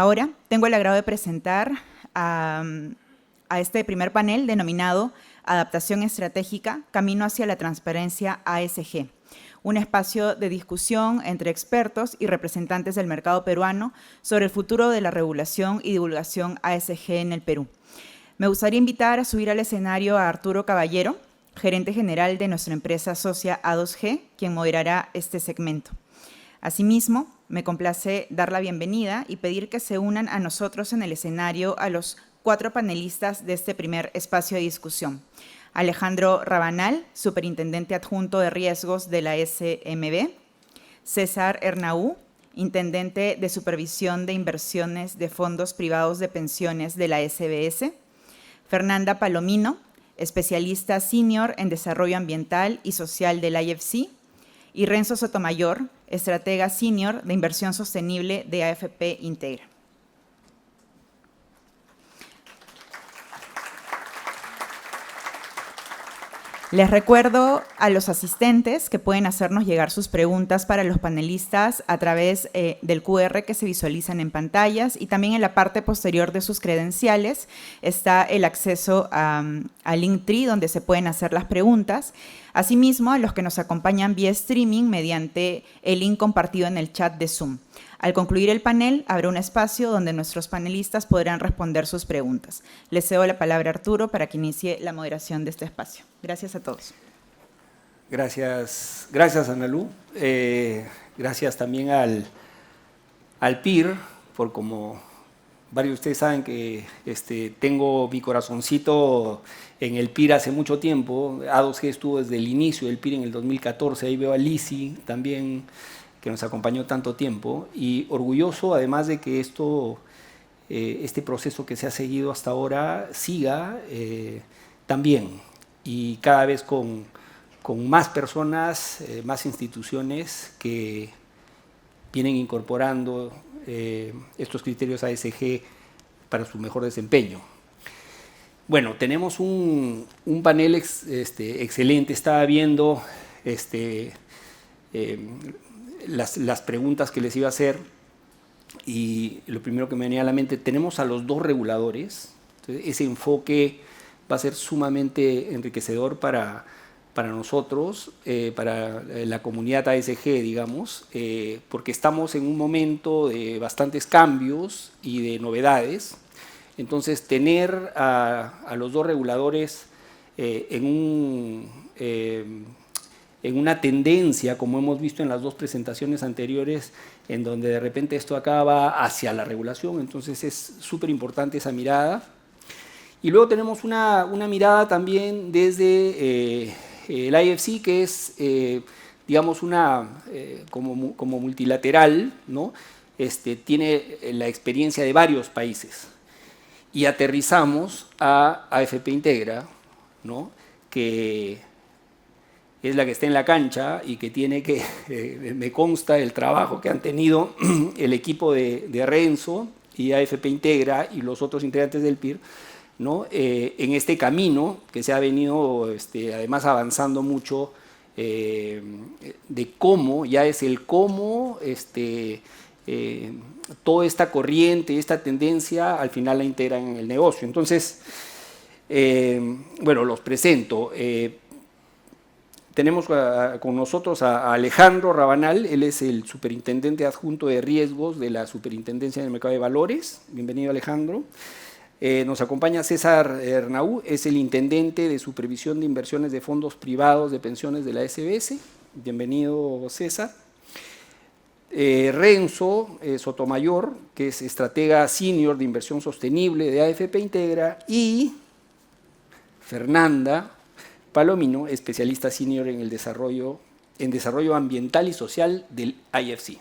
Ahora tengo el agrado de presentar a este primer panel denominado Adaptación Estratégica, Camino hacia la Transparencia ASG, un espacio de discusión entre expertos y representantes del mercado peruano sobre el futuro de la regulación y divulgación ASG en el Perú. Me gustaría invitar a subir al escenario a Arturo Caballero, gerente general de nuestra empresa socia A2G, quien moderará este segmento. Asimismo, me complace dar la bienvenida y pedir que se unan a nosotros en el escenario a los 4 panelistas de este primer espacio de discusión. Alejandro Rabanal, superintendente adjunto de riesgos de la SMB. César Ernaú, intendente de supervisión de inversiones de fondos privados de pensiones de la SBS. Fernanda Palomino, especialista senior en desarrollo ambiental y social del IFC. Y Renzo Sotomayor, estratega senior de inversión sostenible de AFP Integra. Les recuerdo a los asistentes que pueden hacernos llegar sus preguntas para los panelistas a través del QR que se visualizan en pantallas, y también en la parte posterior de sus credenciales está el acceso al Linktree donde se pueden hacer las preguntas. Asimismo, a los que nos acompañan vía streaming mediante el link compartido en el chat de Zoom. Al concluir el panel, habrá un espacio donde nuestros panelistas podrán responder sus preguntas. Les cedo la palabra a Arturo para que inicie la moderación de este espacio. Gracias a todos. Gracias, Analu. Gracias también al PIR, por como varios de ustedes saben que tengo mi corazoncito en el PIR hace mucho tiempo. A2G estuvo desde el inicio del PIR en el 2014, ahí veo a Lisi también, que nos acompañó tanto tiempo, y orgulloso además de que este proceso que se ha seguido hasta ahora siga también, y cada vez con más personas, más instituciones que vienen incorporando estos criterios ASG para su mejor desempeño. Bueno, tenemos un panel excelente. Estaba viendo las preguntas que les iba a hacer, y lo primero que me venía a la mente, tenemos a los 2 reguladores. Entonces, ese enfoque va a ser sumamente enriquecedor para nosotros, para la comunidad ASG, digamos, porque estamos en un momento de bastantes cambios y de novedades. Entonces, tener a los 2 reguladores en una tendencia, como hemos visto en las 2 presentaciones anteriores, en donde de repente esto acaba hacia la regulación, entonces es súper importante esa mirada. Y luego tenemos una mirada también desde el IFC, que es, digamos, como multilateral, ¿no? Tiene la experiencia de varios países. Y aterrizamos a AFP Integra, ¿no? Que es la que está en la cancha y que tiene que, me consta el trabajo que han tenido el equipo de Renzo y AFP Integra y los otros integrantes del PIR, ¿no? En este camino que se ha venido además avanzando mucho, de cómo, ya es el cómo toda esta corriente, esta tendencia, al final la integran en el negocio. Entonces, bueno, los presento. Tenemos con nosotros a Alejandro Rabanal. Él es el superintendente adjunto de riesgos de la Superintendencia del Mercado de Valores. Bienvenido, Alejandro. Nos acompaña César Ernaú, es el intendente de supervisión de inversiones de fondos privados de pensiones de la SBS. Bienvenido, César. Renzo Sotomayor, que es estratega senior de inversión sostenible de AFP Integra, y Fernanda Palomino, especialista senior en desarrollo ambiental y social del IFC.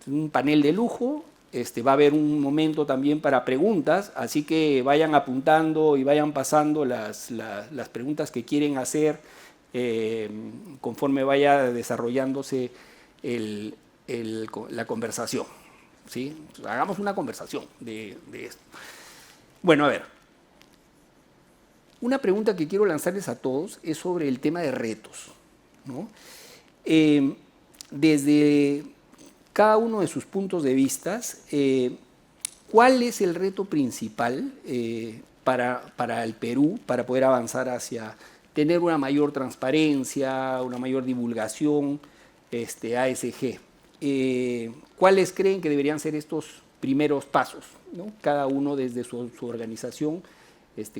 Un panel de lujo. Va a haber un momento también para preguntas, así que vayan apuntando y vayan pasando las preguntas que quieren hacer conforme vaya desarrollándose la conversación, ¿sí? Hagamos una conversación de esto. Bueno, a ver. Una pregunta que quiero lanzarles a todos es sobre el tema de retos, ¿no? Desde cada uno de sus puntos de vista, ¿Cuál es el reto principal para el Perú para poder avanzar hacia tener una mayor transparencia, una mayor divulgación ASG? ¿Cuáles creen que deberían ser estos primeros pasos, ¿no? Cada uno desde su organización.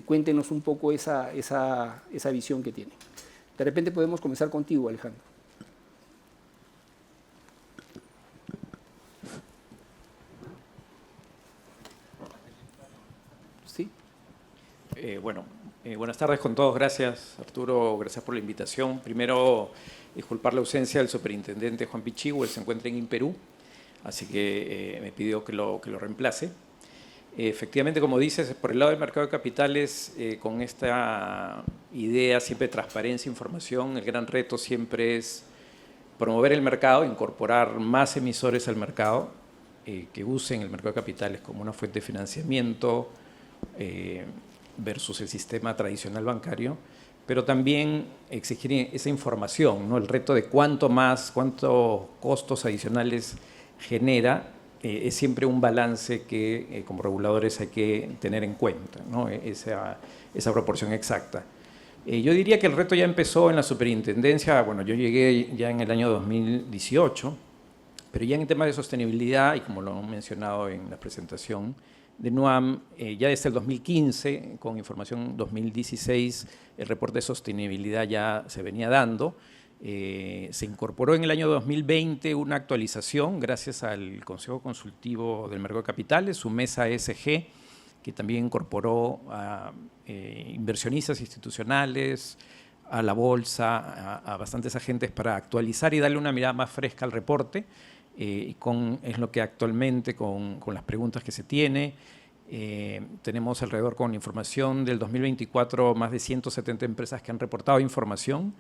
Cuéntenos un poco esa visión que tienen. De repente podemos comenzar contigo, Alejandro. ¿Sí? Buenas tardes con todos. Gracias, Arturo. Gracias por la invitación. Primero, disculpar la ausencia del superintendente Juan Pichigua. Él se encuentra en Perú, así que me pidió que lo reemplace. Efectivamente, como dices, por el lado del mercado de capitales, con esta idea siempre de transparencia e información, el gran reto siempre es promover el mercado, incorporar más emisores al mercado, que usen el mercado de capitales como una fuente de financiamiento versus el sistema tradicional bancario, pero también exigir esa información, ¿no? El reto de cuántos costos adicionales genera, es siempre un balance que como reguladores hay que tener en cuenta, ¿no? Esa proporción exacta. Yo diría que el reto ya empezó en la superintendencia. Bueno, yo llegué ya en el año 2018, pero ya en temas de sostenibilidad, y como lo han mencionado en la presentación de NUAM, ya desde el 2015, con información 2016, el reporte de sostenibilidad ya se venía dando. Se incorporó en el año 2020 una actualización gracias al Consejo Consultivo del Mercado de Capitales, su mesa ESG, que también incorporó a inversionistas institucionales, a la bolsa, a bastantes agentes para actualizar y darle una mirada más fresca al reporte. Es lo que actualmente, con las preguntas que se tiene, tenemos alrededor, con información del 2024, más de 170 empresas que han reportado información,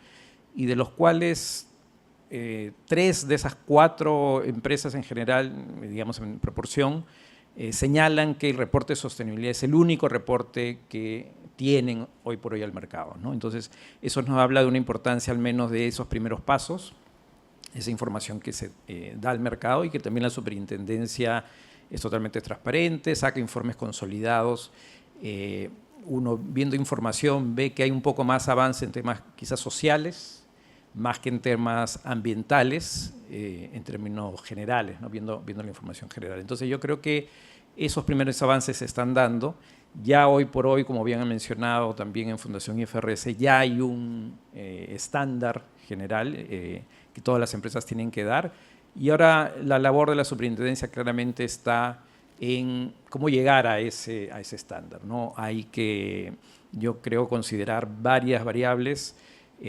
y de los cuales 3 de esas 4 empresas en general, digamos en proporción, señalan que el reporte de sostenibilidad es el único reporte que tienen hoy por hoy al mercado, ¿no? Entonces, eso nos habla de una importancia al menos de esos primeros pasos, esa información que se da al mercado, y que también la superintendencia es totalmente transparente, saca informes consolidados. Uno, viendo información, ve que hay un poco más avance en temas quizás sociales, más que en temas ambientales, en términos generales, ¿no? viendo la información general. Entonces yo creo que esos primeros avances se están dando. Ya hoy por hoy, como bien han mencionado también en Fundación IFRS, ya hay un estándar general que todas las empresas tienen que dar, y ahora la labor de la superintendencia claramente está en cómo llegar a ese estándar, ¿no? Hay que, yo creo, considerar varias variables.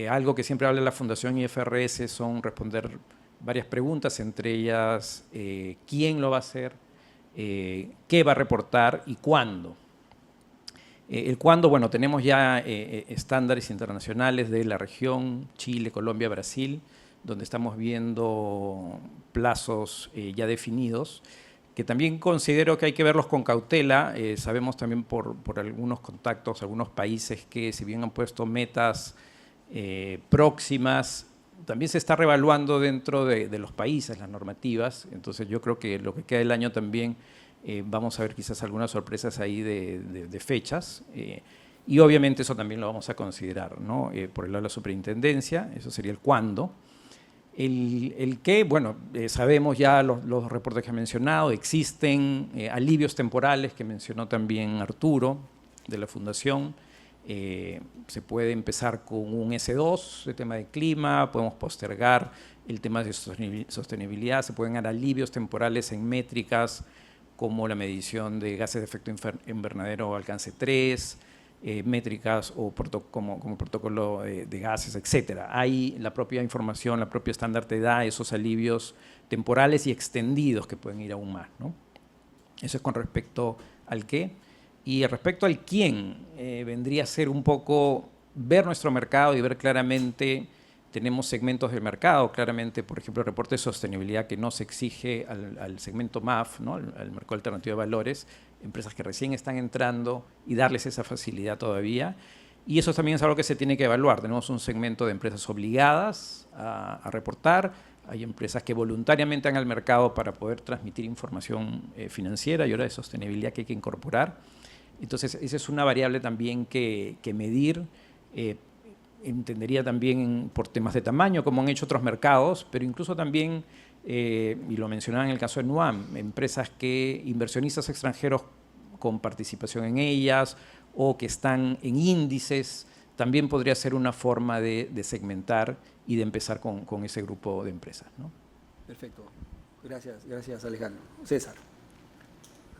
Algo que siempre habla la Fundación IFRS son responder varias preguntas, entre ellas quién lo va a hacer, qué va a reportar y cuándo. El cuándo, bueno, tenemos ya estándares internacionales de la región, Chile, Colombia, Brasil, donde estamos viendo plazos ya definidos, que también considero que hay que verlos con cautela. Sabemos también por algunos contactos, algunos países que, si bien han puesto metas próximas, también se está reevaluando dentro de los países las normativas. Entonces yo creo que lo que queda del año también vamos a ver quizás algunas sorpresas ahí de fechas, y obviamente eso también lo vamos a considerar, ¿no? Por el lado de la superintendencia, eso sería el cuándo. El qué, bueno, sabemos ya los reportes que he mencionado, existen alivios temporales que mencionó también Arturo de la Fundación. Se puede empezar con un S2, el tema de clima, podemos postergar el tema de sostenibilidad, se pueden dar alivios temporales en métricas como la medición de gases de efecto invernadero alcance 3, métricas o como protocolo de gases, etc. Hay la propia información, la propia estándar te da esos alivios temporales y extendidos que pueden ir aún más, ¿no? Eso es con respecto al qué. Y respecto al quién, vendría a ser un poco ver nuestro mercado y ver claramente, tenemos segmentos del mercado, claramente, por ejemplo, el reporte de sostenibilidad que no se exige al segmento MAF, ¿no? al mercado alternativo de valores, empresas que recién están entrando y darles esa facilidad todavía. Y eso también es algo que se tiene que evaluar. Tenemos un segmento de empresas obligadas a reportar, hay empresas que voluntariamente van al mercado para poder transmitir información financiera y ahora de sostenibilidad que hay que incorporar. Entonces, esa es una variable también que medir. Entendería también por temas de tamaño, como han hecho otros mercados, pero incluso también, y lo mencionaba en el caso de Nuam, inversionistas extranjeros con participación en ellas o que están en índices, también podría ser una forma de segmentar y de empezar con ese grupo de empresas, ¿no? Perfecto. Gracias Alejandro. César,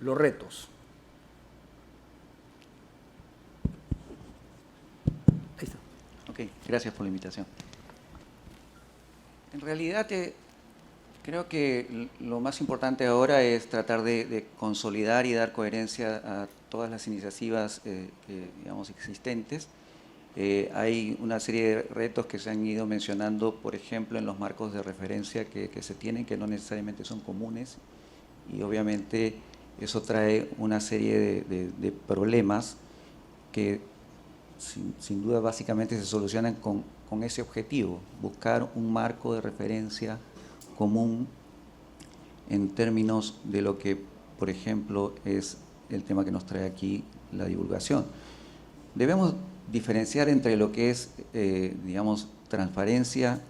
los retos. Ahí está. Ok, gracias por la invitación. En realidad, creo que lo más importante ahora es tratar de consolidar y dar coherencia a todas las iniciativas digamos, existentes. Hay una serie de retos que se han ido mencionando, por ejemplo, en los marcos de referencia que se tienen, que no necesariamente son comunes, y obviamente eso trae una serie de problemas que sin duda básicamente se solucionan con ese objetivo, buscar un marco de referencia común en términos de lo que, por ejemplo, es el tema que nos trae aquí la divulgación. Debemos diferenciar entre lo que es, digamos, transparencia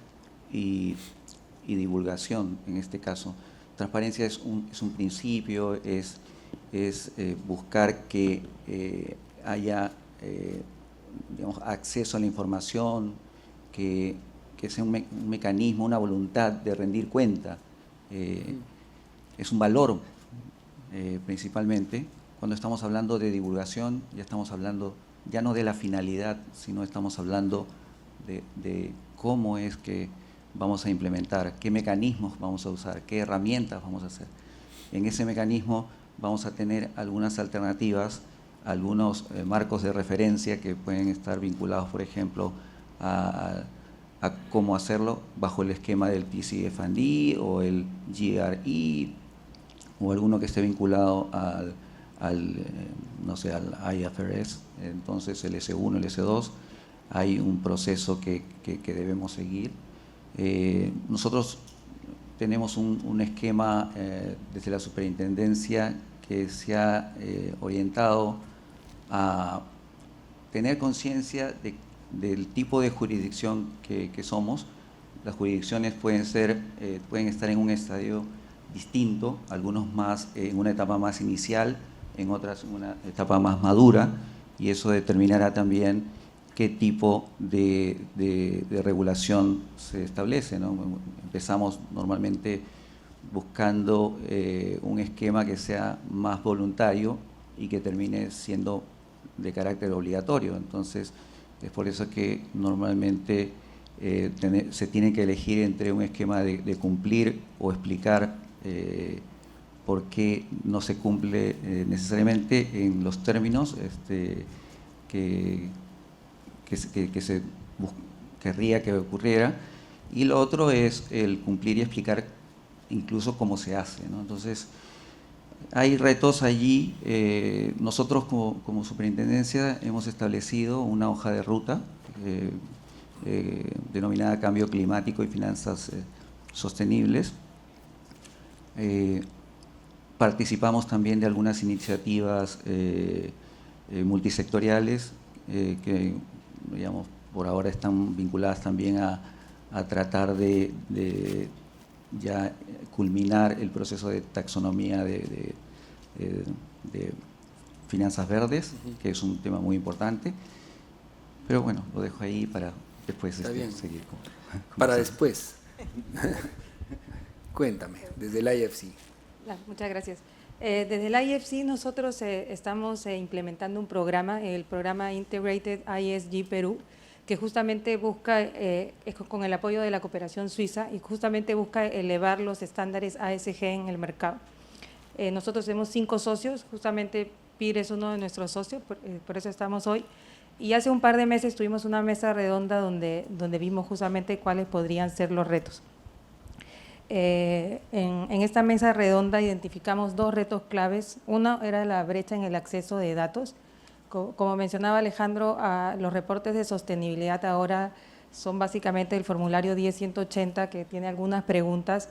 y divulgación, en este caso. Transparencia es un principio, es buscar que haya digamos, acceso a la información, que sea un mecanismo, una voluntad de rendir cuenta. Es un valor, principalmente. Cuando estamos hablando de divulgación, ya estamos hablando ya no de la finalidad, sino estamos hablando de cómo es que vamos a implementar, qué mecanismos vamos a usar, qué herramientas vamos a hacer. En ese mecanismo vamos a tener algunas alternativas, algunos marcos de referencia que pueden estar vinculados, por ejemplo, a cómo hacerlo bajo el esquema del TCFD o el GRE o alguno que esté vinculado no sé, al IFRS, entonces el S1, el S2, hay un proceso que debemos seguir. Nosotros tenemos un esquema desde la superintendencia que se ha orientado a tener conciencia del tipo de jurisdicción que somos. Las jurisdicciones pueden estar en un estadio distinto, algunos más en una etapa más inicial, en otras en una etapa más madura, y eso determinará también qué tipo de regulación se establece, ¿no? Empezamos normalmente buscando un esquema que sea más voluntario y que termine siendo de carácter obligatorio. Entonces, es por eso que normalmente se tiene que elegir entre un esquema de cumplir o explicar por qué no se cumple necesariamente en los términos que se querría que ocurriera, y lo otro es el cumplir y explicar incluso cómo se hace, ¿no? Entonces, hay retos allí. Nosotros como superintendencia hemos establecido una hoja de ruta denominada Cambio Climático y Finanzas Sostenibles. Participamos también de algunas iniciativas multisectoriales que, digamos, por ahora están vinculadas también a tratar de ya culminar el proceso de taxonomía de finanzas verdes, que es un tema muy importante. Pero bueno, lo dejo ahí para después seguir con para después. Cuéntame, desde el IFC. Muchas gracias. Desde el IFC nosotros estamos implementando un programa, el programa Integrated ISG Perú, que justamente busca, con el apoyo de la cooperación suiza, y justamente busca elevar los estándares ASG en el mercado. Nosotros tenemos 5 socios, justamente PIR es uno de nuestros socios, por eso estamos hoy, y hace un par de meses tuvimos una mesa redonda donde vimos justamente cuáles podrían ser los retos. En esta mesa redonda identificamos 2 retos claves. Uno era la brecha en el acceso de datos. Como mencionaba Alejandro, los reportes de sostenibilidad ahora son básicamente el formulario 10.180, que tiene algunas preguntas,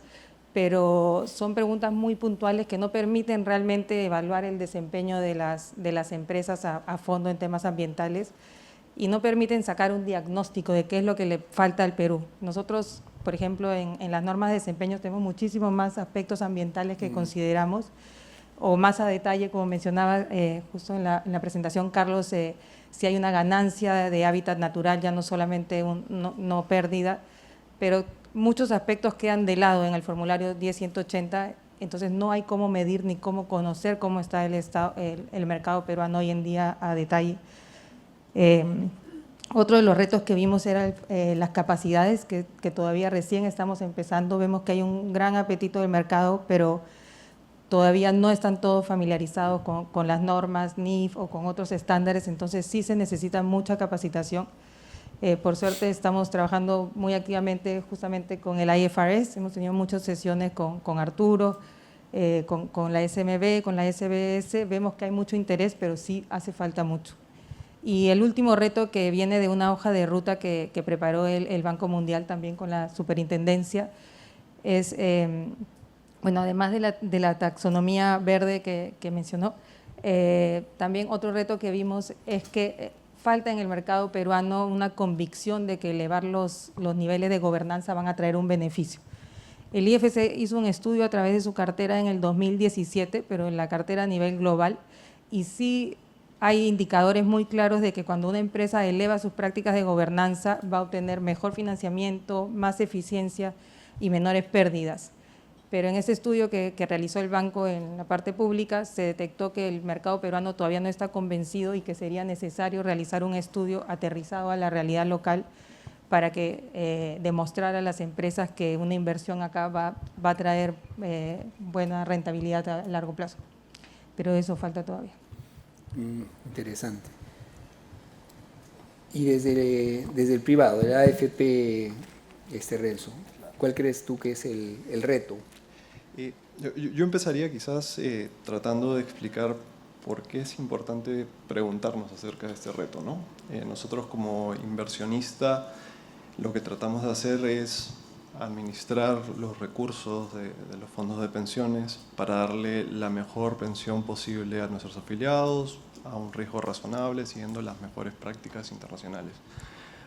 pero son preguntas muy puntuales que no permiten realmente evaluar el desempeño de las empresas a fondo en temas ambientales y no permiten sacar un diagnóstico de qué es lo que le falta al Perú. Nosotros, por ejemplo, en las normas de desempeño tenemos muchísimos más aspectos ambientales que consideramos, o más a detalle, como mencionaba justo en la presentación Carlos, si hay una ganancia de hábitat natural, ya no solamente no pérdida, pero muchos aspectos quedan de lado en el formulario 10.180, entonces no hay cómo medir ni cómo conocer cómo está el mercado peruano hoy en día a detalle. Otro de los retos que vimos era las capacidades, que todavía recién estamos empezando. Vemos que hay un gran apetito del mercado, pero todavía no están todos familiarizados con las normas NIF o con otros estándares, entonces sí se necesita mucha capacitación. Por suerte estamos trabajando muy activamente justamente con el IFRS, hemos tenido muchas sesiones con Arturo, con la SMB, con la SBS, vemos que hay mucho interés, pero sí hace falta mucho. Y el último reto, que viene de una hoja de ruta que preparó el Banco Mundial también con la superintendencia, es, bueno, además de la taxonomía verde que mencionó, también otro reto que vimos es que falta en el mercado peruano una convicción de que elevar los niveles de gobernanza van a traer un beneficio. El IFC hizo un estudio a través de su cartera en el 2017, pero en la cartera a nivel global, y sí hay indicadores muy claros de que cuando una empresa eleva sus prácticas de gobernanza va a obtener mejor financiamiento, más eficiencia y menores pérdidas. Pero en ese estudio que realizó el banco en la parte pública se detectó que el mercado peruano todavía no está convencido y que sería necesario realizar un estudio aterrizado a la realidad local para que demostrar a las empresas que una inversión acá va a traer buena rentabilidad a largo plazo. Pero eso falta todavía. Interesante. Y desde el privado, de la AFP, Renzo, ¿cuál crees tú que es el reto? Yo empezaría quizás tratando de explicar por qué es importante preguntarnos acerca de este reto, ¿no? Nosotros como inversionista lo que tratamos de hacer es administrar los recursos de los fondos de pensiones para darle la mejor pensión posible a nuestros afiliados, a un riesgo razonable, siguiendo las mejores prácticas internacionales.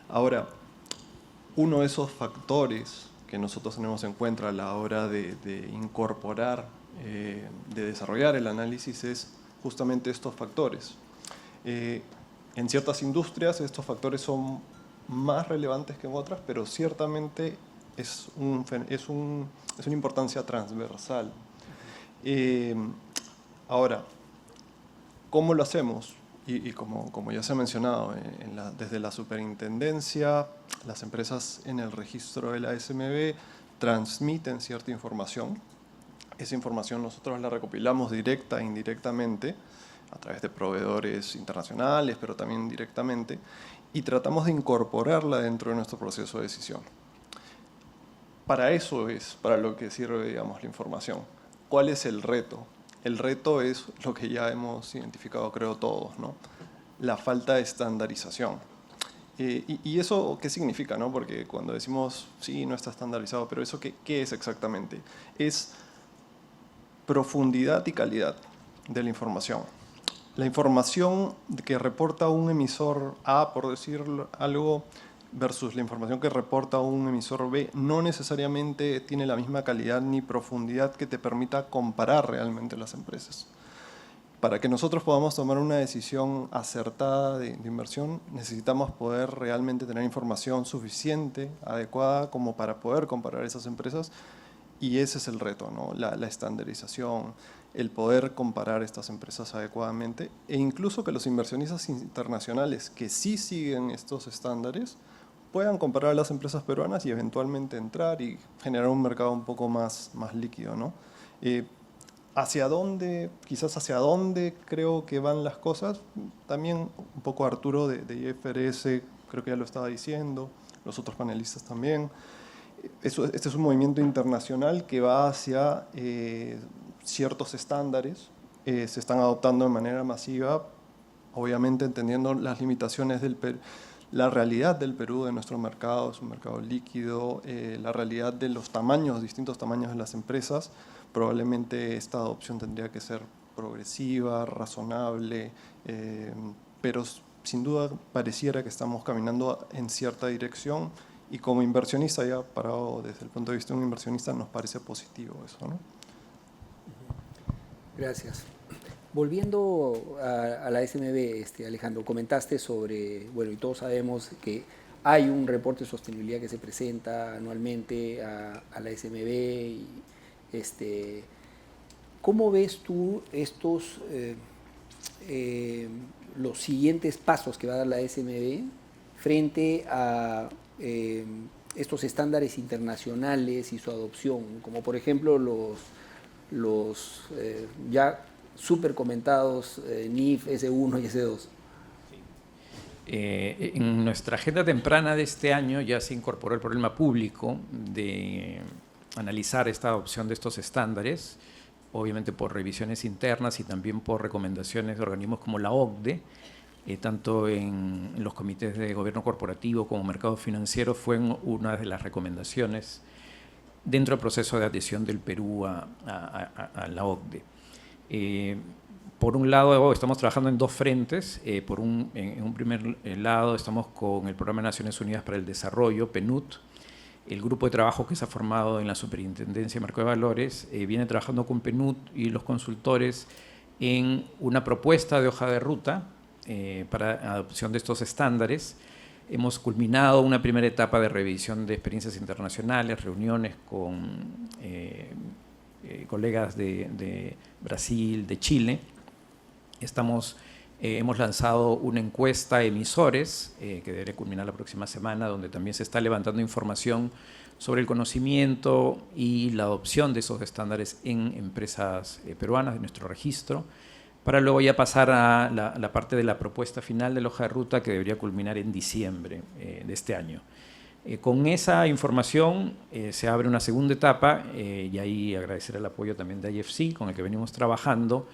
Ahora, uno de esos factores que nosotros tenemos en cuenta a la hora de incorporar, de desarrollar el análisis es justamente estos factores. En ciertas industrias estos factores son más relevantes que en otras, pero ciertamente es una importancia transversal. Ahora, ¿cómo lo hacemos? Y como ya se ha mencionado, desde la superintendencia, las empresas en el registro de la SMB transmiten cierta información. Esa información nosotros la recopilamos directa e indirectamente a través de proveedores internacionales, pero también directamente, y tratamos de incorporarla dentro de nuestro proceso de decisión. Para eso es para lo que sirve, digamos, la información. ¿Cuál es el reto? El reto es lo que ya hemos identificado, creo, todos, ¿no? La falta de estandarización. ¿Y eso qué significa, no? Porque cuando decimos, sí, no está estandarizado, pero ¿eso qué es exactamente? Es profundidad y calidad de la información. La información que reporta un emisor A, por decir algo, versus la información que reporta un emisor B, no necesariamente tiene la misma calidad ni profundidad que te permita comparar realmente las empresas. Para que nosotros podamos tomar una decisión acertada de inversión, necesitamos poder realmente tener información suficiente, adecuada, como para poder comparar esas empresas, y ese es el reto, ¿no? La estandarización, el poder comparar estas empresas adecuadamente, e incluso que los inversionistas internacionales que sí siguen estos estándares puedan comparar a las empresas peruanas y eventualmente entrar y generar un mercado un poco más líquido, ¿no? ¿Hacia dónde, quizás hacia dónde creo que van las cosas? También un poco Arturo de IFRS creo que ya lo estaba diciendo, los otros panelistas también. Este es un movimiento internacional que va hacia ciertos estándares, se están adoptando de manera masiva, obviamente entendiendo las limitaciones la realidad del Perú, de nuestro mercado, es un mercado líquido, la realidad de los tamaños, distintos tamaños de las empresas, probablemente esta adopción tendría que ser progresiva, razonable, pero sin duda pareciera que estamos caminando en cierta dirección y como inversionista, ya parado desde el punto de vista de un inversionista, nos parece positivo eso, ¿no? Gracias. Volviendo a la SMB, Alejandro, comentaste sobre, bueno, y todos sabemos que hay un reporte de sostenibilidad que se presenta anualmente a la SMB. Y, ¿cómo ves tú estos, los siguientes pasos que va a dar la SMB frente a estos estándares internacionales y su adopción, como por ejemplo los ya súper comentados NIF, S1 y S2? En nuestra agenda temprana de este año ya se incorporó el problema público de analizar esta adopción de estos estándares, obviamente por revisiones internas y también por recomendaciones de organismos como la OCDE, tanto en los comités de gobierno corporativo como mercados financieros, fue una de las recomendaciones dentro del proceso de adhesión del Perú a la OCDE. Por un lado, estamos trabajando en dos frentes. En un primer lado, estamos con el Programa de Naciones Unidas para el Desarrollo, PNUD. El grupo de trabajo que se ha formado en la Superintendencia de Mercado de Valores viene trabajando con PNUD y los consultores en una propuesta de hoja de ruta para adopción de estos estándares. Hemos culminado una primera etapa de revisión de experiencias internacionales, reuniones con colegas de Brasil, de Chile. Hemos lanzado una encuesta a emisores que debería culminar la próxima semana, donde también se está levantando información sobre el conocimiento y la adopción de esos estándares en empresas peruanas de nuestro registro, para luego ya pasar a la parte de la propuesta final de la hoja de ruta que debería culminar en diciembre de este año. Con esa información se abre una segunda etapa y ahí agradecer el apoyo también de IFC, con el que venimos trabajando,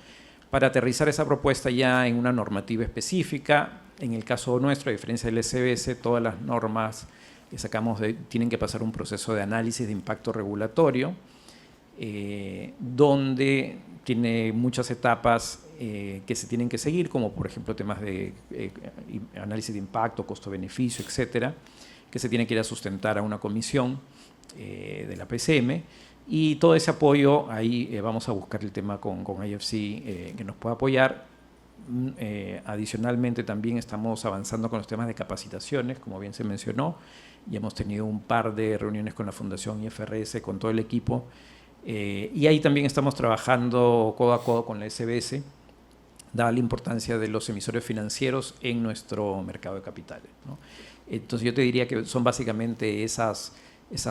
para aterrizar esa propuesta ya en una normativa específica. En el caso nuestro, a diferencia del SBS, todas las normas que sacamos tienen que pasar un proceso de análisis de impacto regulatorio, donde tiene muchas etapas que se tienen que seguir, como por ejemplo temas de análisis de impacto, costo-beneficio, etcétera, que se tiene que ir a sustentar a una comisión de la PCM. Y todo ese apoyo, ahí vamos a buscar el tema con IFC que nos pueda apoyar. Adicionalmente también estamos avanzando con los temas de capacitaciones, como bien se mencionó, y hemos tenido un par de reuniones con la Fundación IFRS, con todo el equipo, y ahí también estamos trabajando codo a codo con la SBS, dada la importancia de los emisores financieros en nuestro mercado de capitales, ¿no? Entonces yo te diría que son básicamente esas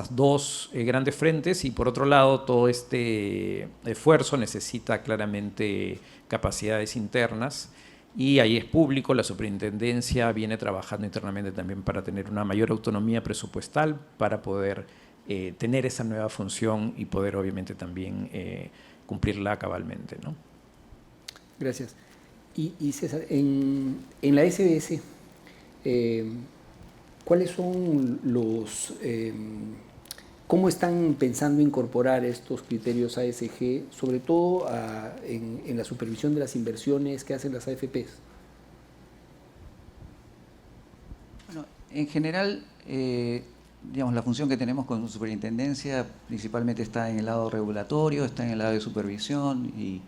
dos grandes frentes, y por otro lado todo este esfuerzo necesita claramente capacidades internas, y ahí es público. La superintendencia viene trabajando internamente también para tener una mayor autonomía presupuestal, para poder tener esa nueva función y poder obviamente también cumplirla cabalmente, ¿no? Gracias. Y César, en la SBS, ¿cuáles son cómo están pensando incorporar estos criterios ASG, sobre todo en la supervisión de las inversiones que hacen las AFPs? Bueno, en general, digamos, la función que tenemos con superintendencia principalmente está en el lado regulatorio, está en el lado de supervisión y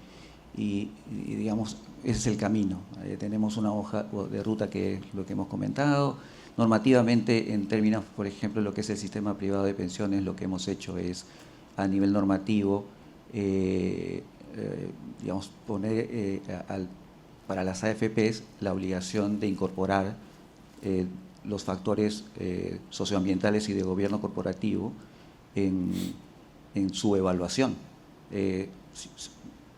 digamos, ese es el camino. Tenemos una hoja de ruta que es lo que hemos comentado. Normativamente, en términos, por ejemplo, lo que es el sistema privado de pensiones, lo que hemos hecho es, a nivel normativo, digamos, poner para las AFPs la obligación de incorporar los factores socioambientales y de gobierno corporativo en su evaluación.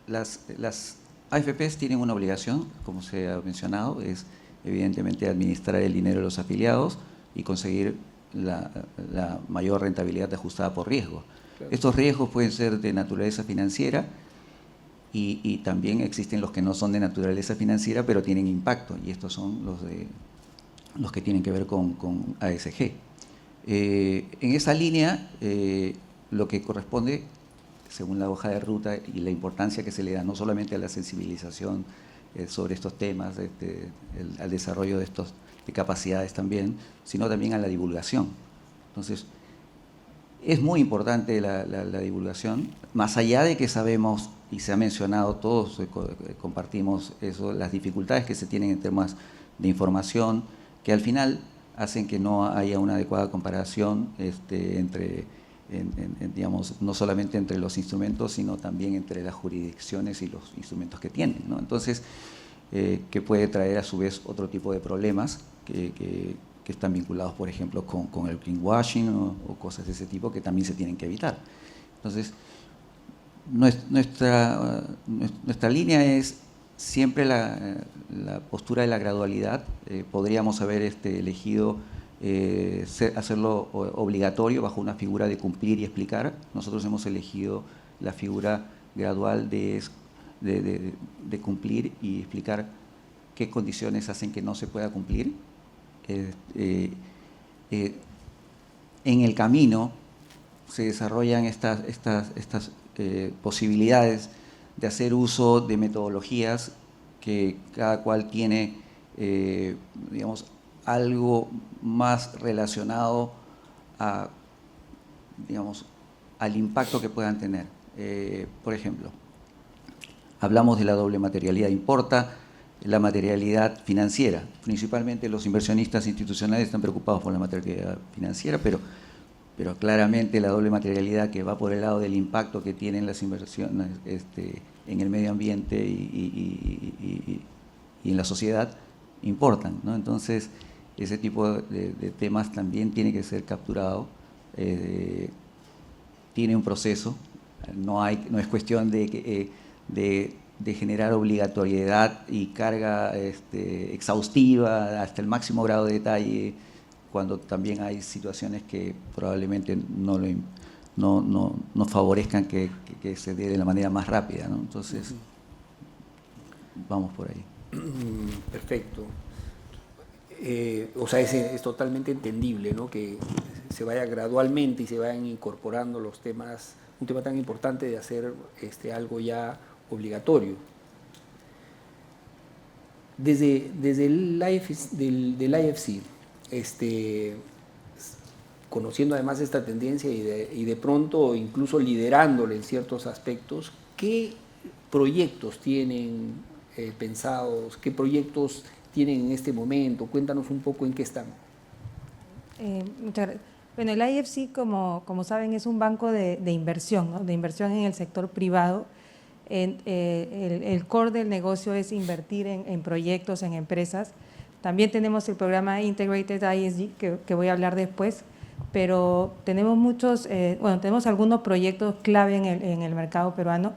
Las AFPs tienen una obligación, como se ha mencionado, es evidentemente administrar el dinero de los afiliados y conseguir la mayor rentabilidad ajustada por riesgo. Claro. Estos riesgos pueden ser de naturaleza financiera y también existen los que no son de naturaleza financiera pero tienen impacto, y estos son los de los que tienen que ver con ASG. En esa línea, lo que corresponde, según la hoja de ruta y la importancia que se le da no solamente a la sensibilización sobre estos temas, al desarrollo de capacidades también, sino también a la divulgación. Entonces, es muy importante la divulgación, más allá de que sabemos, y se ha mencionado, todos compartimos eso, las dificultades que se tienen en temas de información, que al final hacen que no haya una adecuada comparación digamos, no solamente entre los instrumentos, sino también entre las jurisdicciones y los instrumentos que tienen, ¿no? Entonces, que puede traer a su vez otro tipo de problemas que están vinculados, por ejemplo, con el greenwashing o cosas de ese tipo que también se tienen que evitar. Entonces, nuestra línea es siempre la postura de la gradualidad. Podríamos haber elegido hacerlo obligatorio bajo una figura de cumplir y explicar. Nosotros hemos elegido la figura gradual de cumplir y explicar qué condiciones hacen que no se pueda cumplir. En el camino se desarrollan estas posibilidades de hacer uso de metodologías que cada cual tiene, digamos, algo más relacionado a, digamos, al impacto que puedan tener. Por ejemplo, hablamos de la doble materialidad. Importa la materialidad financiera. Principalmente los inversionistas institucionales están preocupados por la materialidad financiera, pero claramente la doble materialidad que va por el lado del impacto que tienen las inversiones en el medio ambiente y en la sociedad importan, ¿no? Entonces, ese tipo de temas también tiene que ser capturado. Tiene un proceso, no es cuestión de generar obligatoriedad y carga exhaustiva hasta el máximo grado de detalle, cuando también hay situaciones que probablemente no favorezcan que se dé de la manera más rápida, ¿no? Entonces, vamos por ahí. Perfecto. O sea, es totalmente entendible, ¿no?, que se vaya gradualmente y se vayan incorporando los temas, un tema tan importante de hacer algo ya obligatorio. Desde el IFC, conociendo además esta tendencia y de pronto incluso liderándole en ciertos aspectos, ¿qué proyectos tienen pensados? ¿Qué proyectos tienen en este momento? Cuéntanos un poco en qué están. Muchas gracias. Bueno, el IFC, como saben, es un banco de inversión, ¿no?, de inversión en el sector privado. El core del negocio es invertir en proyectos, en empresas. También tenemos el programa Integrated ISG, que voy a hablar después, pero tenemos tenemos algunos proyectos clave en el mercado peruano.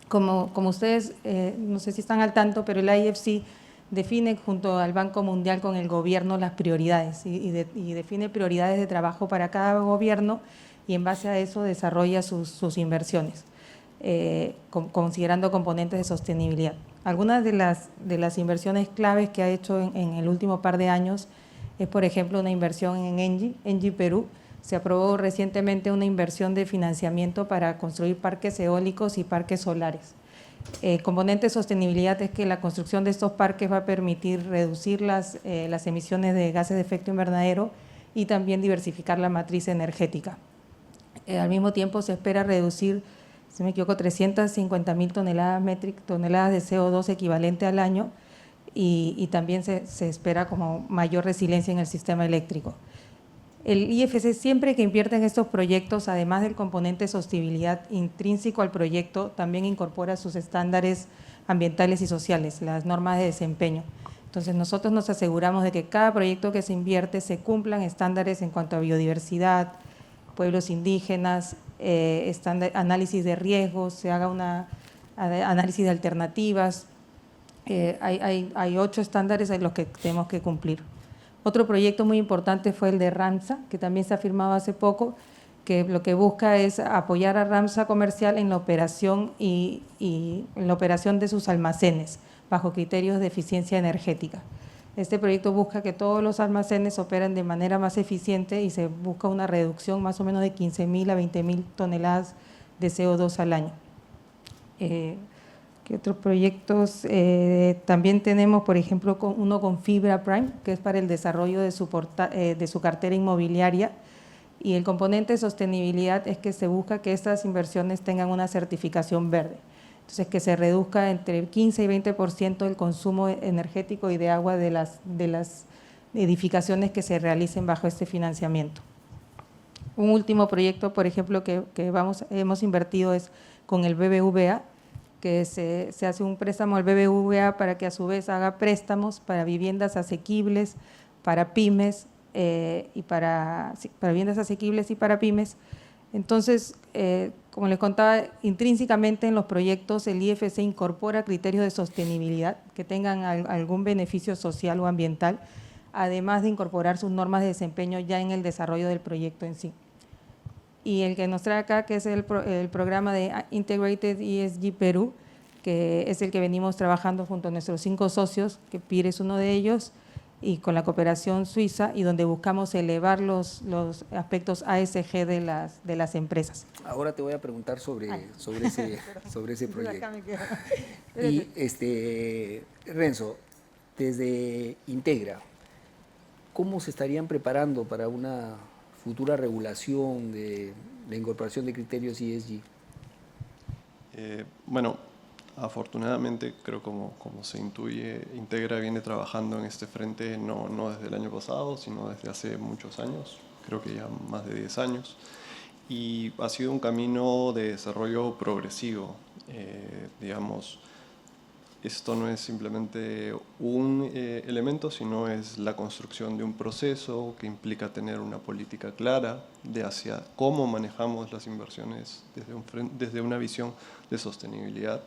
Como ustedes, no sé si están al tanto, pero el IFC define junto al Banco Mundial con el gobierno las prioridades y define prioridades de trabajo para cada gobierno, y en base a eso desarrolla sus inversiones, considerando componentes de sostenibilidad. Algunas de las inversiones claves que ha hecho en el último par de años es, por ejemplo, una inversión en Engie Perú. Se aprobó recientemente una inversión de financiamiento para construir parques eólicos y parques solares. Componente de sostenibilidad es que la construcción de estos parques va a permitir reducir las emisiones de gases de efecto invernadero y también diversificar la matriz energética. Al mismo tiempo se espera reducir, si no me equivoco, 350.000 toneladas de CO2 equivalente al año, y también se espera como mayor resiliencia en el sistema eléctrico. El IFC, siempre que invierte en estos proyectos, además del componente de sostenibilidad intrínseco al proyecto, también incorpora sus estándares ambientales y sociales, las normas de desempeño. Entonces, nosotros nos aseguramos de que cada proyecto que se invierte se cumplan estándares en cuanto a biodiversidad, pueblos indígenas, análisis de riesgos, se haga una análisis de alternativas. Hay 8 estándares en los que tenemos que cumplir. Otro proyecto muy importante fue el de Ramsa, que también se ha firmado hace poco, que lo que busca es apoyar a Ramsa Comercial en la operación y en la operación de sus almacenes, bajo criterios de eficiencia energética. Este proyecto busca que todos los almacenes operen de manera más eficiente y se busca una reducción más o menos de 15.000 a 20.000 toneladas de CO2 al año. ¿Qué otros proyectos? También tenemos, por ejemplo, uno con Fibra Prime, que es para el desarrollo de su cartera inmobiliaria, y el componente de sostenibilidad es que se busca que estas inversiones tengan una certificación verde. Entonces, que se reduzca entre 15 y 20% el consumo energético y de agua de las edificaciones que se realicen bajo este financiamiento. Un último proyecto, por ejemplo, que hemos invertido es con el BBVA, que se hace un préstamo al BBVA para que a su vez haga préstamos para viviendas asequibles, para pymes, para viviendas asequibles y para pymes. Entonces, como les contaba, intrínsecamente en los proyectos el IFC incorpora criterios de sostenibilidad que tengan algún beneficio social o ambiental, además de incorporar sus normas de desempeño ya en el desarrollo del proyecto en sí. Y el que nos trae acá, que es el programa de Integrated ESG Perú, que es el que venimos trabajando junto a nuestros 5 socios, que PIR es uno de ellos, y con la cooperación suiza, y donde buscamos elevar los aspectos ASG de las empresas. Ahora te voy a preguntar sobre ese proyecto. Y Renzo, desde Integra, ¿cómo se estarían preparando para una futura regulación de la incorporación de criterios ESG? Bueno, afortunadamente, creo como se intuye, Integra viene trabajando en este frente no desde el año pasado, sino desde hace muchos años, creo que ya más de 10 años, y ha sido un camino de desarrollo progresivo. Digamos, esto no es simplemente un elemento, sino es la construcción de un proceso que implica tener una política clara de hacia cómo manejamos las inversiones desde una visión de sostenibilidad.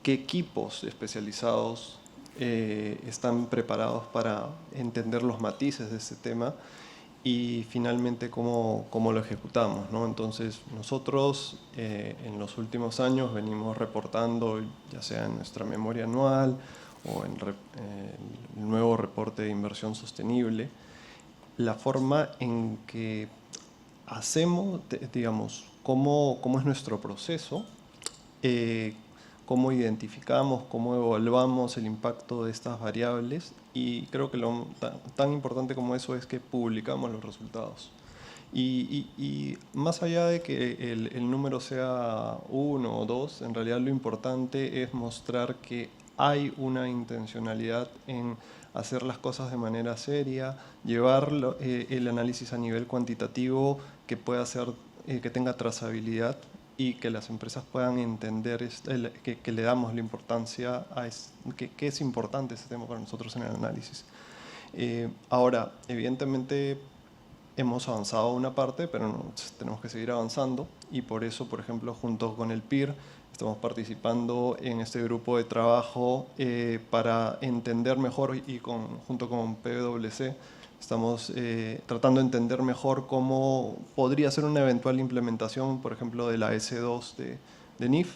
¿Qué equipos especializados están preparados para entender los matices de este tema? Y finalmente cómo lo ejecutamos, ¿no? Entonces nosotros en los últimos años venimos reportando, ya sea en nuestra memoria anual o en el nuevo reporte de inversión sostenible, la forma en que hacemos, digamos, cómo es nuestro proceso, cómo identificamos, cómo evaluamos el impacto de estas variables, y creo que tan importante como eso es que publicamos los resultados. Y más allá de que el número sea 1 o 2, en realidad lo importante es mostrar que hay una intencionalidad en hacer las cosas de manera seria, llevar el análisis a nivel cuantitativo que pueda ser, que tenga trazabilidad, y que las empresas puedan entender que le damos la importancia que es importante ese tema para nosotros en el análisis. Ahora, evidentemente hemos avanzado una parte, pero tenemos que seguir avanzando, y por eso, por ejemplo, junto con el PIR, estamos participando en este grupo de trabajo para entender mejor, y junto con PwC, estamos tratando de entender mejor cómo podría ser una eventual implementación, por ejemplo, de la S2 de NIF.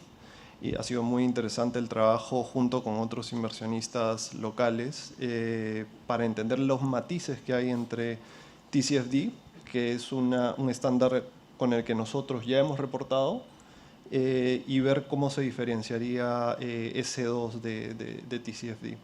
Y ha sido muy interesante el trabajo junto con otros inversionistas locales para entender los matices que hay entre TCFD, que es un estándar con el que nosotros ya hemos reportado, y ver cómo se diferenciaría S2 de TCFD.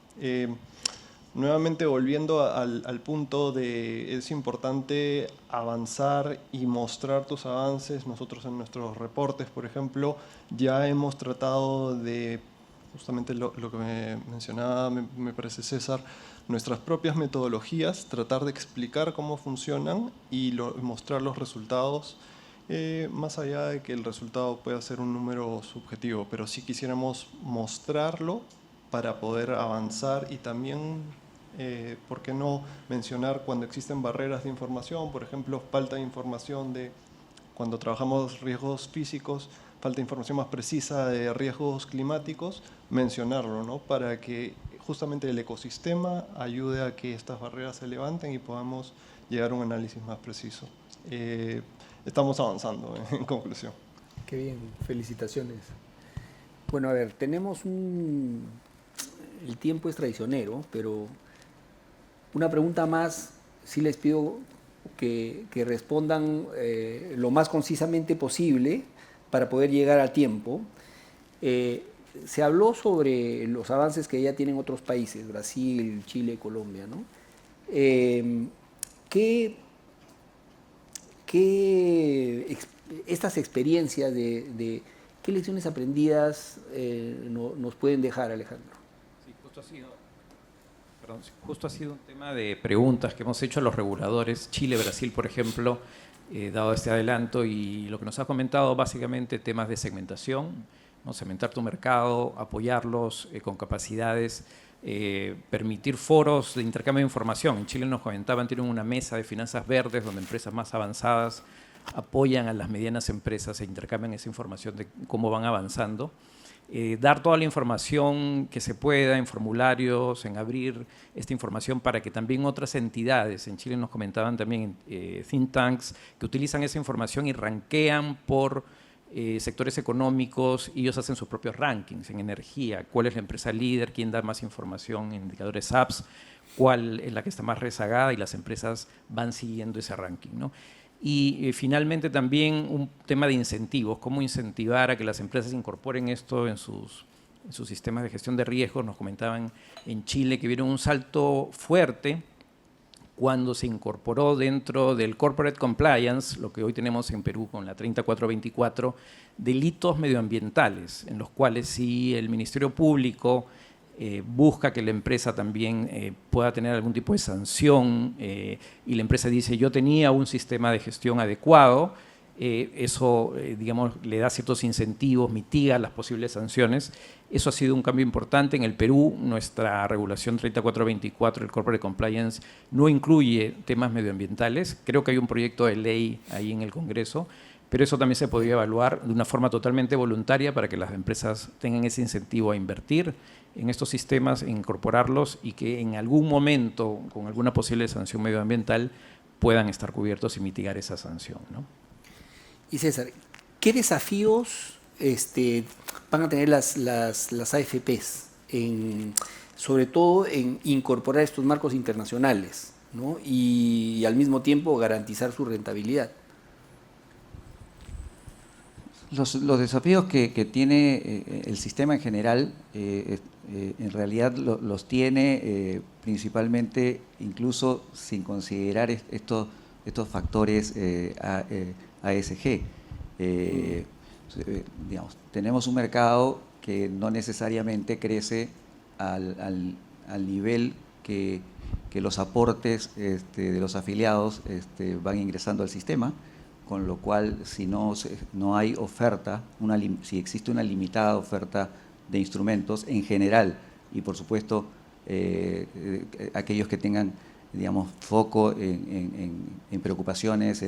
Nuevamente, volviendo al punto de es importante avanzar y mostrar tus avances. Nosotros en nuestros reportes, por ejemplo, ya hemos tratado de, justamente lo que me mencionaba, me parece César, nuestras propias metodologías, tratar de explicar cómo funcionan y mostrar los resultados, más allá de que el resultado pueda ser un número subjetivo, pero sí quisiéramos mostrarlo para poder avanzar, y también, ¿por qué no mencionar cuando existen barreras de información? Por ejemplo, falta de información cuando trabajamos riesgos físicos, falta de información más precisa de riesgos climáticos, mencionarlo, ¿no? Para que justamente el ecosistema ayude a que estas barreras se levanten y podamos llegar a un análisis más preciso. Estamos avanzando, en conclusión. Qué bien, felicitaciones. Bueno, a ver, tenemos el tiempo es traicionero, pero Una pregunta más, sí les pido que respondan lo más concisamente posible para poder llegar a tiempo. Se habló sobre los avances que ya tienen otros países, Brasil, Chile, Colombia, ¿no? Estas experiencias ¿qué lecciones aprendidas nos pueden dejar, Alejandro? Sí, justo ha sido un tema de preguntas que hemos hecho a los reguladores. Chile, Brasil, por ejemplo, dado este adelanto, y lo que nos ha comentado básicamente temas de segmentación, ¿no? Segmentar tu mercado, apoyarlos con capacidades, permitir foros de intercambio de información. En Chile nos comentaban, tienen una mesa de finanzas verdes donde empresas más avanzadas apoyan a las medianas empresas e intercambian esa información de cómo van avanzando. Dar toda la información que se pueda en formularios, en abrir esta información para que también otras entidades, en Chile nos comentaban también think tanks, que utilizan esa información y rankean por sectores económicos, y ellos hacen sus propios rankings en energía, cuál es la empresa líder, quién da más información en indicadores apps, cuál es la que está más rezagada, y las empresas van siguiendo ese ranking, ¿no? Y finalmente también un tema de incentivos, cómo incentivar a que las empresas incorporen esto en sus sistemas de gestión de riesgos. Nos comentaban en Chile que vieron un salto fuerte cuando se incorporó dentro del Corporate Compliance, lo que hoy tenemos en Perú con la 30424, delitos medioambientales, en los cuales si el Ministerio Público busca que la empresa también pueda tener algún tipo de sanción, y la empresa dice yo tenía un sistema de gestión adecuado, eso digamos le da ciertos incentivos, mitiga las posibles sanciones. Eso ha sido un cambio importante. En el Perú nuestra regulación 3424, el Corporate Compliance, no incluye temas medioambientales. Creo que hay un proyecto de ley ahí en el Congreso, pero eso también se podría evaluar de una forma totalmente voluntaria para que las empresas tengan ese incentivo a invertir en estos sistemas, incorporarlos, y que en algún momento, con alguna posible sanción medioambiental, puedan estar cubiertos y mitigar esa sanción, ¿no? Y César, ¿qué desafíos van a tener las AFPs, sobre todo en incorporar estos marcos internacionales, ¿no? y al mismo tiempo garantizar su rentabilidad? Los desafíos que tiene el sistema en general, en realidad los tiene principalmente, incluso sin considerar estos factores ASG. Digamos, tenemos un mercado que no necesariamente crece al nivel que los aportes de los afiliados van ingresando al sistema, con lo cual si no hay oferta, si existe una limitada oferta de instrumentos en general, y por supuesto aquellos que tengan, digamos, foco en preocupaciones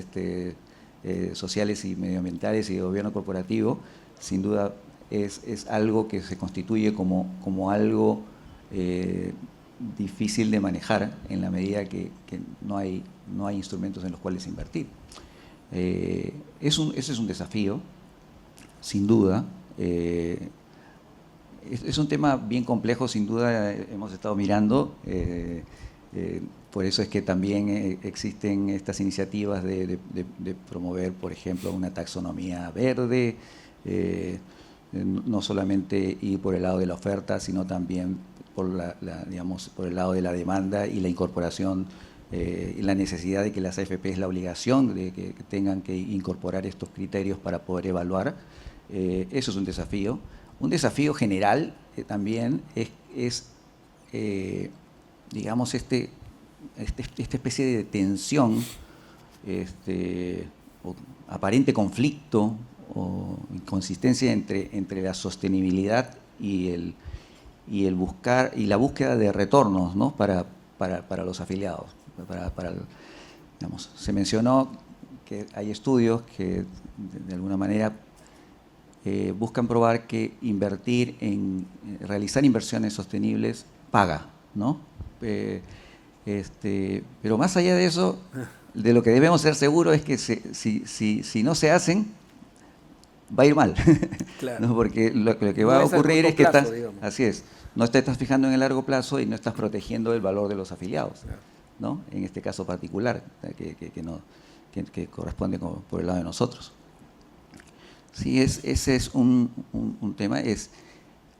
sociales y medioambientales y de gobierno corporativo, sin duda es algo que se constituye como algo difícil de manejar en la medida que no hay instrumentos en los cuales invertir. Ese es un desafío, sin duda. Es un tema bien complejo, sin duda, hemos estado mirando. Por eso es que también existen estas iniciativas de promover, por ejemplo, una taxonomía verde, no solamente ir por el lado de la oferta, sino también por el lado de la demanda y la incorporación, y la necesidad de que las AFPs, la obligación de que tengan que incorporar estos criterios para poder evaluar. Eso es un desafío. Un desafío general también es digamos, esta especie de tensión, o aparente conflicto o inconsistencia entre la sostenibilidad y el buscar y la búsqueda de retornos, ¿no? para los afiliados. Digamos, se mencionó que hay estudios que de alguna manera buscan probar que invertir realizar inversiones sostenibles paga, ¿no? Pero más allá de eso, de lo que debemos ser seguros es que si no se hacen, va a ir mal. Claro. ¿No? Porque lo que No va a es al ocurrir corto es que plazo, digamos. así es, no te estás fijando en el largo plazo y no estás protegiendo el valor de los afiliados, Claro. ¿no? En este caso particular, que corresponde por el lado de nosotros. Sí, ese es un tema.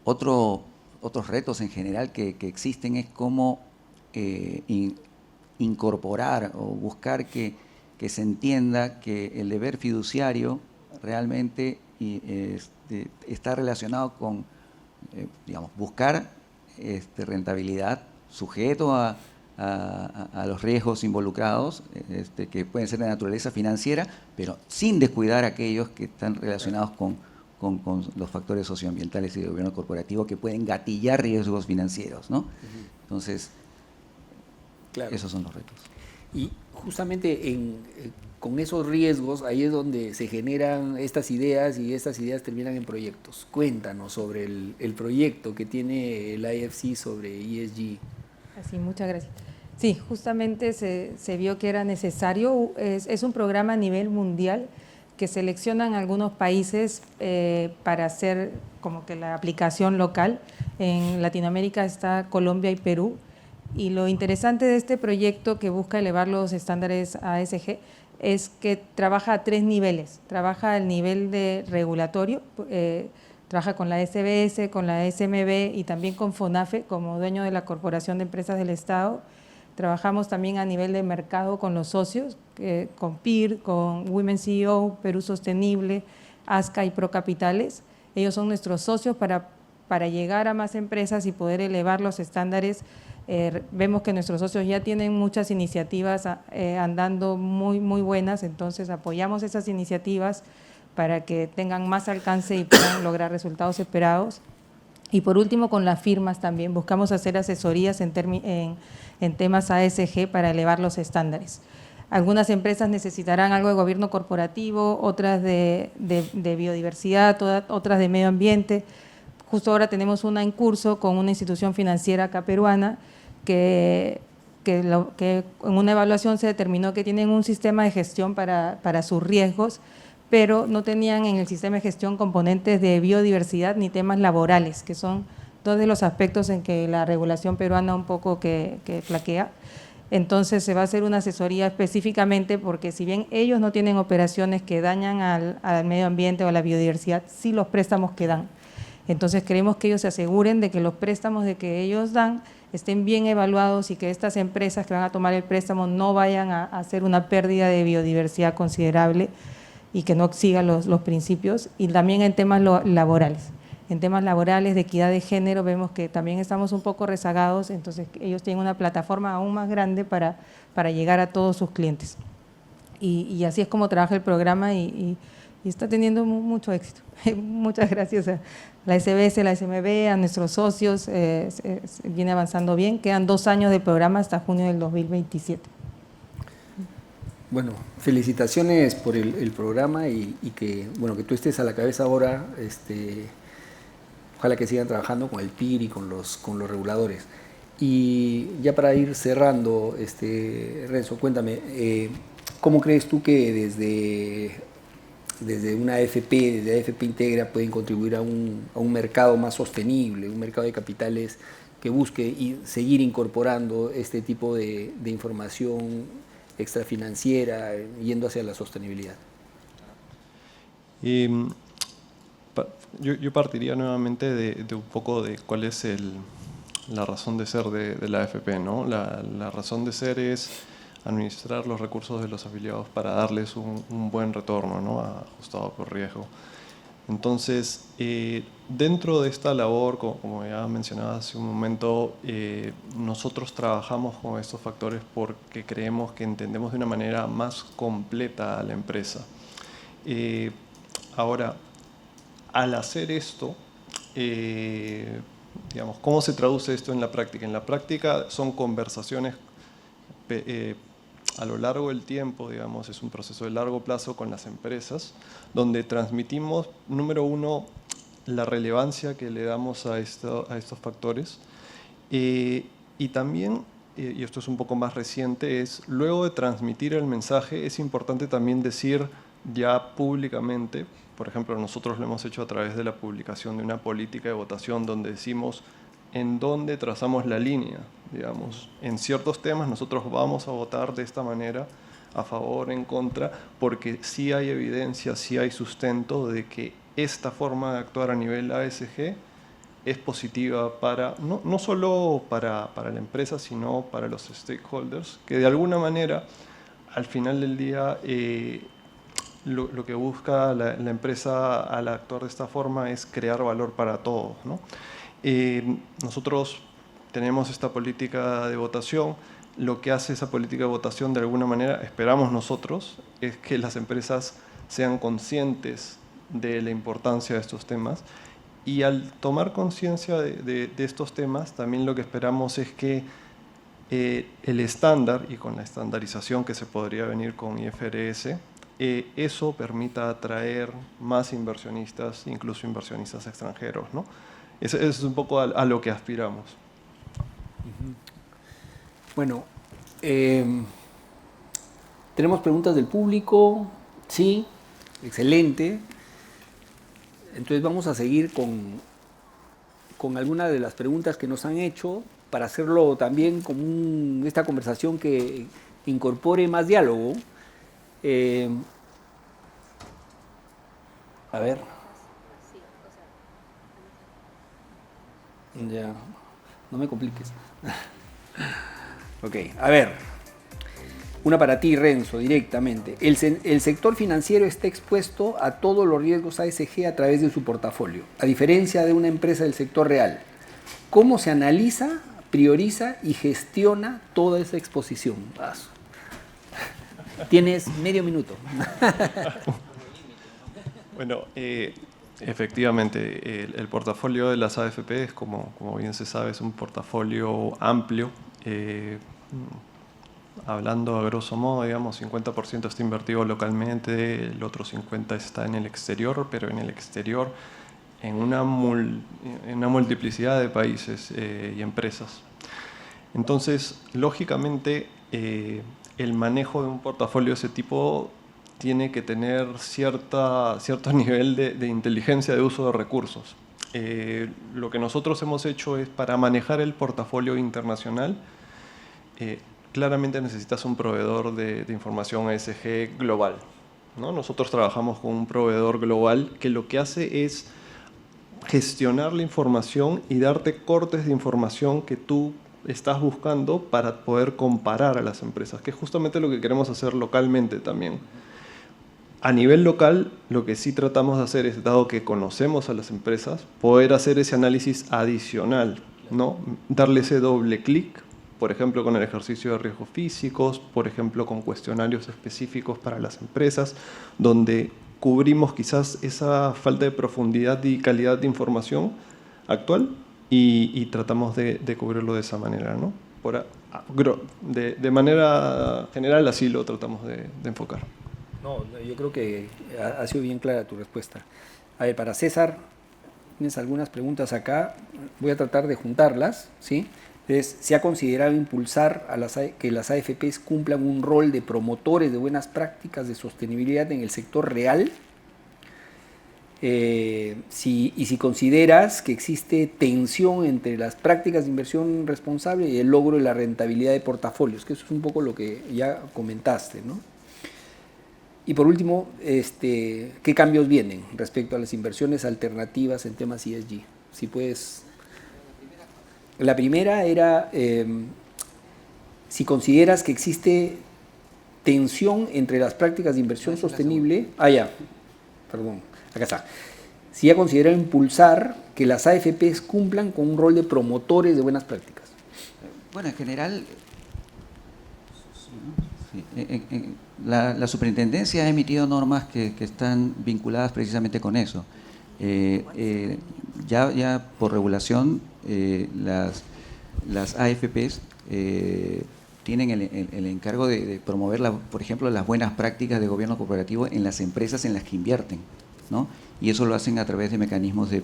Otros retos en general que existen es cómo incorporar o buscar que se entienda que el deber fiduciario realmente está relacionado con, digamos, buscar rentabilidad sujeto a los riesgos involucrados, que pueden ser de naturaleza financiera, pero sin descuidar aquellos que están relacionados con los factores socioambientales y de gobierno corporativo que pueden gatillar riesgos financieros, ¿no? Entonces, Claro. esos son los retos. Y justamente con esos riesgos, ahí es donde se generan estas ideas y estas ideas terminan en proyectos. Cuéntanos sobre el proyecto que tiene el IFC sobre ESG. Así, muchas gracias. Sí, justamente se vio que era necesario, es un programa a nivel mundial que seleccionan algunos países para hacer como que la aplicación local. En Latinoamérica está Colombia y Perú. Y lo interesante de este proyecto que busca elevar los estándares ASG es que trabaja a 3 niveles. Trabaja al nivel de regulatorio, trabaja con la SBS, con la SMB y también con FONAFE como dueño de la Corporación de Empresas del Estado. Trabajamos también a nivel de mercado con los socios, con PIR, con Women CEO, Perú Sostenible, ASCA y Procapitales. Ellos son nuestros socios para llegar a más empresas y poder elevar los estándares. Vemos que nuestros socios ya tienen muchas iniciativas andando muy buenas, entonces apoyamos esas iniciativas para que tengan más alcance y puedan lograr resultados esperados. Y por último, con las firmas también buscamos hacer asesorías en temas ASG para elevar los estándares. Algunas empresas necesitarán algo de gobierno corporativo, otras de biodiversidad, otras de medio ambiente. Justo ahora tenemos una en curso con una institución financiera acá peruana que en una evaluación se determinó que tienen un sistema de gestión para sus riesgos, pero no tenían en el sistema de gestión componentes de biodiversidad ni temas laborales, que son dos de los aspectos en que la regulación peruana un poco que flaquea. Entonces se va a hacer una asesoría específicamente porque si bien ellos no tienen operaciones que dañan al medio ambiente o a la biodiversidad, sí los préstamos que dan. Entonces queremos que ellos se aseguren de que los préstamos de que ellos dan estén bien evaluados y que estas empresas que van a tomar el préstamo no vayan a hacer una pérdida de biodiversidad considerable y que no sigan los principios. Y también en temas laborales. En temas laborales de equidad de género vemos que también estamos un poco rezagados, entonces ellos tienen una plataforma aún más grande para llegar a todos sus clientes. Y así es como trabaja el programa y está teniendo mucho éxito. Muchas gracias a la SBS, la SMB, a nuestros socios, viene avanzando bien. Quedan 2 años de programa hasta junio del 2027. Bueno, felicitaciones por el programa y que tú estés a la cabeza ahora. Ojalá que sigan trabajando con el PIR y con los reguladores. Y ya para ir cerrando, Renzo, cuéntame, ¿cómo crees tú que desde una AFP, desde AFP Integra, pueden contribuir a un mercado más sostenible, un mercado de capitales que busque y seguir incorporando este tipo de información extrafinanciera, yendo hacia la sostenibilidad? Yo partiría nuevamente de un poco de cuál es la razón de ser de la AFP, ¿no? La razón de ser es administrar los recursos de los afiliados para darles un buen retorno, ¿no? Ajustado por riesgo. Entonces, dentro de esta labor, como ya mencionaba hace un momento, nosotros trabajamos con estos factores porque creemos que entendemos de una manera más completa a la empresa. Ahora, al hacer esto, digamos, ¿cómo se traduce esto en la práctica? En la práctica son conversaciones a lo largo del tiempo, digamos, es un proceso de largo plazo con las empresas, donde transmitimos, número uno, la relevancia que le damos a estos factores, y también, y esto es un poco más reciente, es luego de transmitir el mensaje, es importante también decir ya públicamente. Por ejemplo, nosotros lo hemos hecho a través de la publicación de una política de votación donde decimos en dónde trazamos la línea, digamos. En ciertos temas nosotros vamos a votar de esta manera, a favor, en contra, porque sí hay evidencia, sí hay sustento de que esta forma de actuar a nivel ASG es positiva para, no solo para la empresa, sino para los stakeholders, que de alguna manera, al final del día, lo que busca la empresa al actuar de esta forma es crear valor para todos, ¿no? Nosotros tenemos esta política de votación. Lo que hace esa política de votación, de alguna manera, esperamos nosotros, es que las empresas sean conscientes de la importancia de estos temas. Y al tomar conciencia de estos temas, también lo que esperamos es que el estándar, y con la estandarización que se podría venir con IFRS, eso permita atraer más inversionistas, incluso inversionistas extranjeros, ¿no? Eso es un poco a lo que aspiramos. Bueno, tenemos preguntas del público. Sí, excelente. Entonces vamos a seguir con algunas de las preguntas que nos han hecho para hacerlo también como esta conversación que incorpore más diálogo. A ver. Ya, no me compliques. Ok, a ver. Una para ti, Renzo, directamente. El sector financiero está expuesto a todos los riesgos ASG a través de su portafolio, a diferencia de una empresa del sector real. ¿Cómo se analiza, prioriza y gestiona toda esa exposición? Tienes medio minuto. Bueno, efectivamente, el portafolio de las AFP es, como bien se sabe, es un portafolio amplio. Hablando a grosso modo, digamos, 50% está invertido localmente, el otro 50% está en el exterior, pero en el exterior en una multiplicidad de países y empresas. Entonces, lógicamente, el manejo de un portafolio de ese tipo tiene que tener cierto nivel de inteligencia de uso de recursos. Lo que nosotros hemos hecho es, para manejar el portafolio internacional, claramente necesitas un proveedor de información ASG global, ¿no? Nosotros trabajamos con un proveedor global que lo que hace es gestionar la información y darte cortes de información que tú estás buscando para poder comparar a las empresas, que es justamente lo que queremos hacer localmente también. A nivel local, lo que sí tratamos de hacer es, dado que conocemos a las empresas, poder hacer ese análisis adicional, ¿no? Darle ese doble clic, por ejemplo, con el ejercicio de riesgos físicos, por ejemplo, con cuestionarios específicos para las empresas, donde cubrimos quizás esa falta de profundidad y calidad de información actual y tratamos de cubrirlo de esa manera, ¿no? De manera general, así lo tratamos de enfocar. No, yo creo que ha sido bien clara tu respuesta. A ver, para César, tienes algunas preguntas acá. Voy a tratar de juntarlas, ¿sí? Entonces, ¿se ha considerado impulsar que las AFPs cumplan un rol de promotores de buenas prácticas de sostenibilidad en el sector real? Si consideras que existe tensión entre las prácticas de inversión responsable y el logro de la rentabilidad de portafolios, que eso es un poco lo que ya comentaste, ¿no? Y por último, ¿qué cambios vienen respecto a las inversiones alternativas en temas ESG? Si puedes... La primera era si consideras que existe tensión entre las prácticas de inversión sostenible. Acá está. Si ha considerado impulsar que las AFPs cumplan con un rol de promotores de buenas prácticas. Bueno, en general, la superintendencia ha emitido normas que están vinculadas precisamente con eso. Ya por regulación, las AFPs tienen el encargo de promover, por ejemplo, las buenas prácticas de gobierno corporativo en las empresas en las que invierten, ¿no? Y eso lo hacen a través de mecanismos de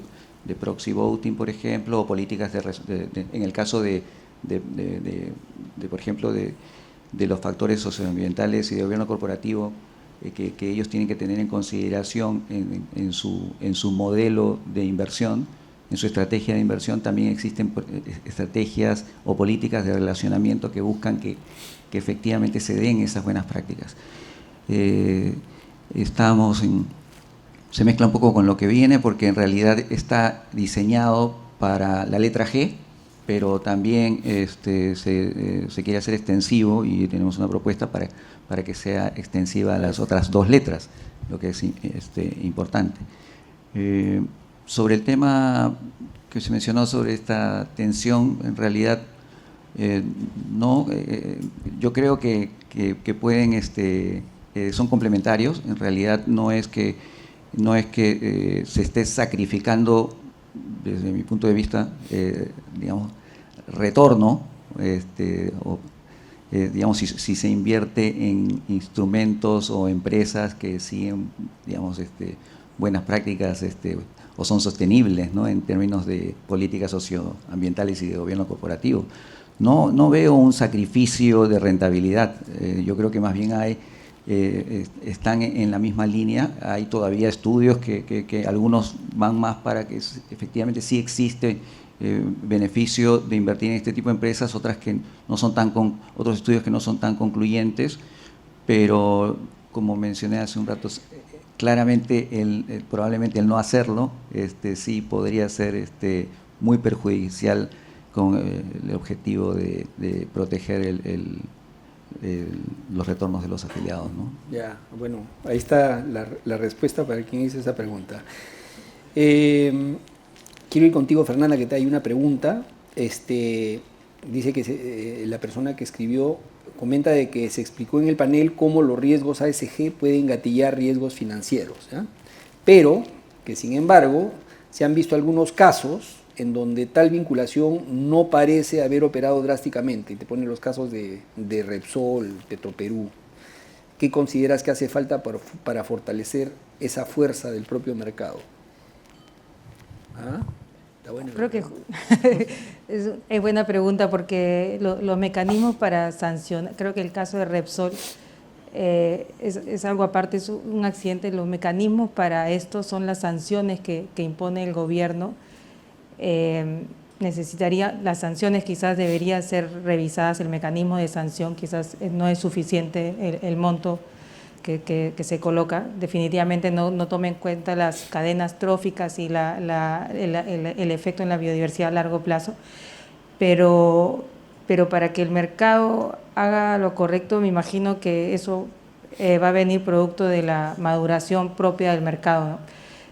proxy voting, por ejemplo, o políticas en el caso por ejemplo, de los factores socioambientales y de gobierno corporativo, que ellos tienen que tener en consideración en su modelo de inversión, en su estrategia de inversión. También existen estrategias o políticas de relacionamiento que buscan que efectivamente se den esas buenas prácticas. Se mezcla un poco con lo que viene, porque en realidad está diseñado para la letra G, pero también se quiere hacer extensivo, y tenemos una propuesta para que sea extensiva a las otras dos letras, lo que es importante. Sobre el tema que se mencionó sobre esta tensión, en realidad no, yo creo que pueden, son complementarios. En realidad no es que se esté sacrificando, desde mi punto de vista, digamos, retorno, digamos, si se invierte en instrumentos o empresas que siguen, digamos, buenas prácticas o son sostenibles, ¿no?, en términos de políticas socioambientales y de gobierno corporativo. No veo un sacrificio de rentabilidad. Yo creo que más bien están en la misma línea. Hay todavía estudios que algunos van más para que efectivamente sí existe beneficio de invertir en este tipo de empresas, otros estudios que no son tan concluyentes, pero como mencioné hace un rato, claramente probablemente el no hacerlo sí podría ser muy perjudicial con el objetivo de proteger los retornos de los afiliados, ¿no? Ya, bueno, ahí está la respuesta para quien hizo esa pregunta. Quiero ir contigo, Fernanda, que te hay una pregunta. Dice que la persona que escribió comenta de que se explicó en el panel cómo los riesgos ASG pueden gatillar riesgos financieros, ¿ya? Pero que, sin embargo, se han visto algunos casos en donde tal vinculación no parece haber operado drásticamente. Y te pone los casos de Repsol, Petroperú. ¿Qué consideras que hace falta para fortalecer esa fuerza del propio mercado? ¿Ah? Está buena. Creo que es buena pregunta, porque los mecanismos para sancionar, creo que el caso de Repsol es algo aparte, es un accidente. Los mecanismos para esto son las sanciones que impone el gobierno. Las sanciones quizás deberían ser revisadas, el mecanismo de sanción quizás no es suficiente, el monto que se coloca. Definitivamente no toma en cuenta las cadenas tróficas y el efecto en la biodiversidad a largo plazo, pero para que el mercado haga lo correcto, me imagino que eso va a venir producto de la maduración propia del mercado, ¿no?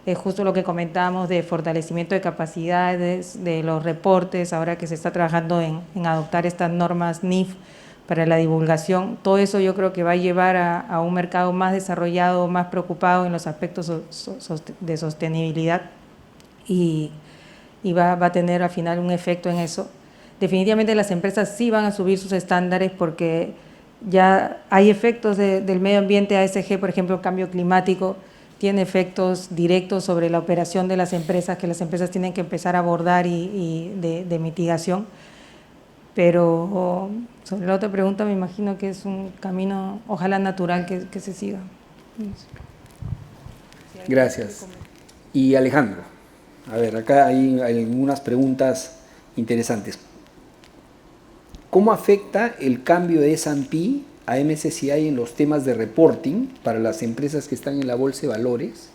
Es justo lo que comentábamos de fortalecimiento de capacidades, de los reportes, ahora que se está trabajando en adoptar estas normas NIF para la divulgación. Todo eso yo creo que va a llevar a un mercado más desarrollado, más preocupado en los aspectos de sostenibilidad, y va a tener al final un efecto en eso. Definitivamente las empresas sí van a subir sus estándares, porque ya hay efectos del medio ambiente ASG, por ejemplo, el cambio climático, tiene efectos directos sobre la operación de las empresas, que las empresas tienen que empezar a abordar y de mitigación. Pero sobre la otra pregunta, me imagino que es un camino, ojalá natural, que se siga. Gracias. Y Alejandro, a ver, acá hay algunas preguntas interesantes. ¿Cómo afecta el cambio de S&P a MSCI en los temas de reporting para las empresas que están en la bolsa de valores?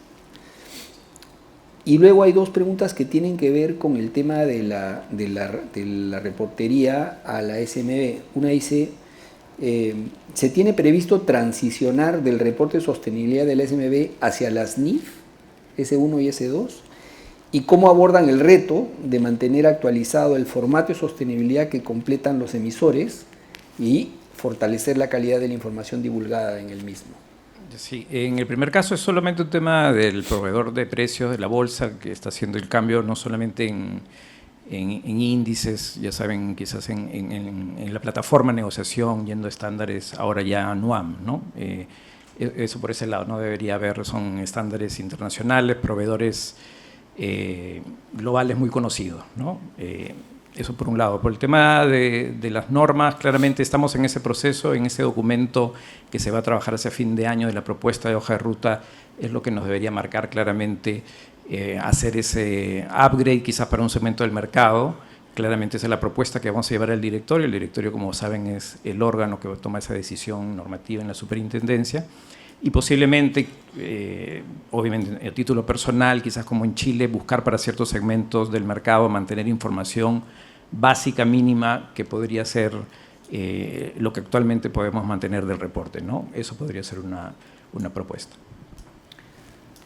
Y luego hay dos preguntas que tienen que ver con el tema de la reportería a la SMB. Una dice, ¿se tiene previsto transicionar del reporte de sostenibilidad de la SMB hacia las NIF, S1 y S2? ¿Y cómo abordan el reto de mantener actualizado el formato de sostenibilidad que completan los emisores y fortalecer la calidad de la información divulgada en el mismo? Sí, en el primer caso es solamente un tema del proveedor de precios de la bolsa, que está haciendo el cambio no solamente en índices, ya saben, quizás en la plataforma de negociación, yendo a estándares ahora ya NUAM, ¿no? Eso por ese lado no debería haber, son estándares internacionales, proveedores globales muy conocidos, ¿no? Eso por un lado. Por el tema de las normas, claramente estamos en ese proceso, en ese documento que se va a trabajar hacia fin de año de la propuesta de hoja de ruta, es lo que nos debería marcar claramente hacer ese upgrade quizás para un segmento del mercado. Claramente esa es la propuesta que vamos a llevar al directorio. El directorio, como saben, es el órgano que toma esa decisión normativa en la superintendencia. Y posiblemente, obviamente a título personal, quizás como en Chile, buscar para ciertos segmentos del mercado mantener información básica, mínima, que podría ser lo que actualmente podemos mantener del reporte, ¿no? Eso podría ser una propuesta.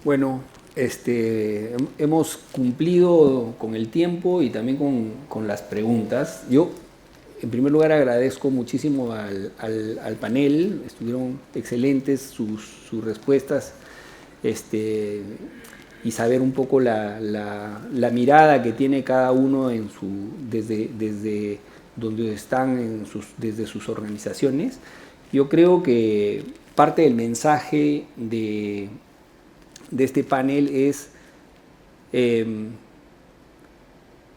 Bueno, hemos cumplido con el tiempo y también con las preguntas. Yo, en primer lugar, agradezco muchísimo al panel, estuvieron excelentes sus respuestas, y saber un poco la mirada que tiene cada uno desde donde están, desde sus organizaciones. Yo creo que parte del mensaje de este panel es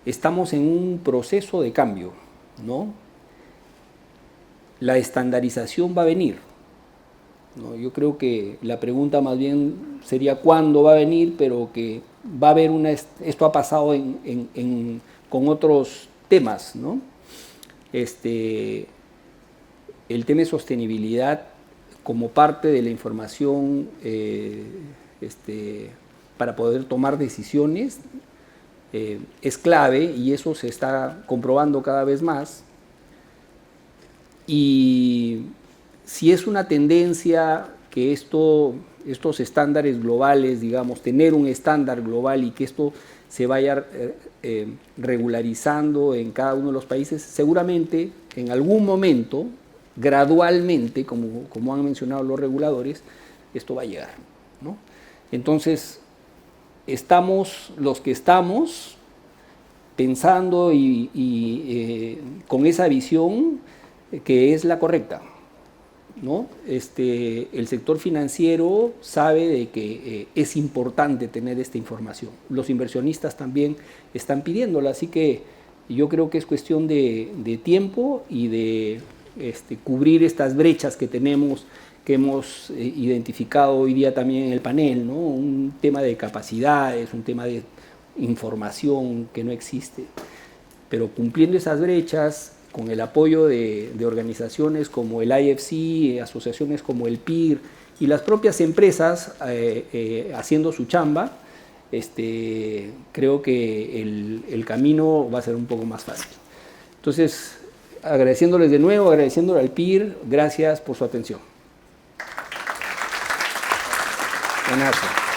estamos en un proceso de cambio, ¿no? La estandarización va a venir, ¿no? Yo creo que la pregunta más bien sería cuándo va a venir, pero que va a haber esto ha pasado con otros temas, ¿no? El tema de sostenibilidad como parte de la información para poder tomar decisiones es clave, y eso se está comprobando cada vez más. Y si es una tendencia que estos estándares globales, digamos, tener un estándar global y que esto se vaya regularizando en cada uno de los países, seguramente en algún momento, gradualmente, como han mencionado los reguladores, esto va a llegar, ¿no? Entonces, estamos los que estamos pensando y con esa visión que es la correcta, ¿no? El sector financiero sabe de que es importante tener esta información. Los inversionistas también están pidiéndola, así que yo creo que es cuestión de tiempo y de cubrir estas brechas que tenemos, que hemos identificado hoy día también en el panel, ¿no? Un tema de capacidades, un tema de información que no existe. Pero cumpliendo esas brechas, con el apoyo de organizaciones como el IFC, asociaciones como el PIR y las propias empresas haciendo su chamba, creo que el camino va a ser un poco más fácil. Entonces, agradeciéndoles de nuevo, agradeciéndole al PIR, gracias por su atención. Buenas noches.